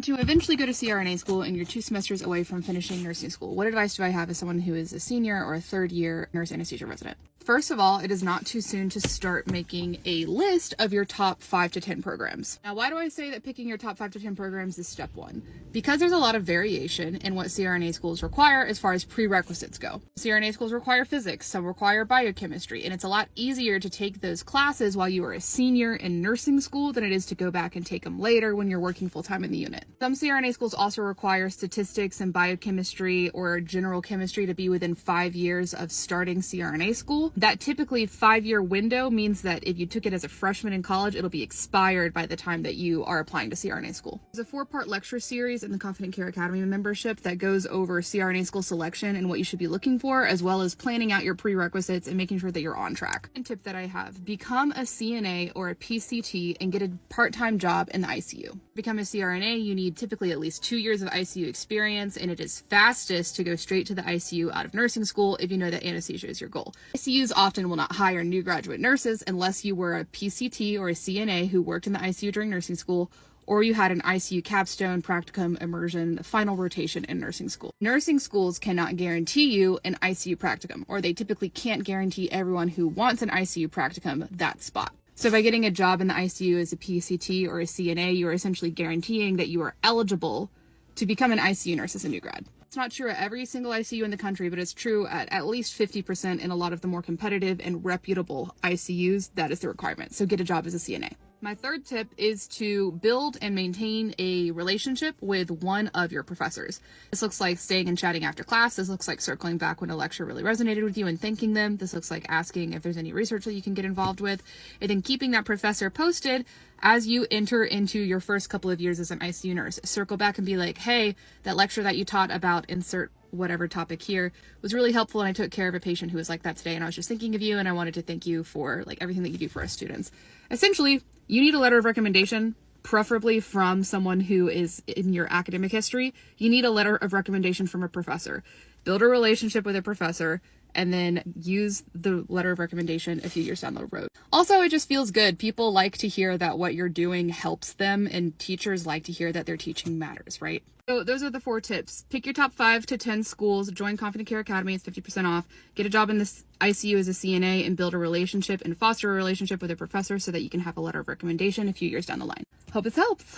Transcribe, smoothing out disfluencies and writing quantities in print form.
to eventually go to CRNA school and you're 2 semesters away from finishing nursing school, what advice do I have as someone who is a senior or a third year nurse anesthesia resident? First of all, it is not too soon to start making a list of your top 5 to 10 programs. Now, why do I say that picking your top 5 to 10 programs is step 1? Because there's a lot of variation in what CRNA schools require as far as prerequisites go. CRNA schools require physics, some require biochemistry, and it's a lot easier to take those classes while you are a senior in nursing school than it is to go back and take them later when you're working full-time in the unit. Some CRNA schools also require statistics and biochemistry or general chemistry to be within 5 years of starting CRNA school. That typically 5-year window means that if you took it as a freshman in college, it'll be expired by the time that you are applying to CRNA school. There's a 4-part lecture series in the Confident Care Academy membership that goes over CRNA school selection and what you should be looking for, as well as planning out your prerequisites and making sure that you're on track. And tip that I have, become a CNA or a PCT and get a part-time job in the ICU. To become a CRNA, you need typically at least 2 years of ICU experience, and it is fastest to go straight to the ICU out of nursing school if you know that anesthesia is your goal. ICUs often will not hire new graduate nurses unless you were a PCT or a CNA who worked in the ICU during nursing school, or you had an ICU capstone, practicum, immersion, final rotation in nursing school. Nursing schools cannot guarantee you an ICU practicum, or they typically can't guarantee everyone who wants an ICU practicum that spot. So by getting a job in the ICU as a PCT or a CNA, you are essentially guaranteeing that you are eligible to become an ICU nurse as a new grad. It's not true at every single ICU in the country, but it's true at least 50% in a lot of the more competitive and reputable ICUs. That is the requirement. So get a job as a CNA. My third tip is to build and maintain a relationship with one of your professors. This looks like staying and chatting after class. This looks like circling back when a lecture really resonated with you and thanking them. This looks like asking if there's any research that you can get involved with, and then keeping that professor posted as you enter into your first couple of years as an ICU nurse. Circle back and be like, hey, that lecture that you taught about insert whatever topic here was really helpful, and I took care of a patient who was like that today, and I was just thinking of you, and I wanted to thank you for everything that you do for our students. Essentially, you need a letter of recommendation, preferably from someone who is in your academic history. You need a letter of recommendation from a professor. Build a relationship with a professor, and then use the letter of recommendation a few years down the road. Also, it just feels good. People like to hear that what you're doing helps them, and teachers like to hear that their teaching matters, right? So those are the 4 tips. Pick your top 5 to 10 schools, join Confident Care Academy, it's 50% off, get a job in the ICU as a CNA, and build a relationship and foster a relationship with a professor so that you can have a letter of recommendation a few years down the line. Hope this helps.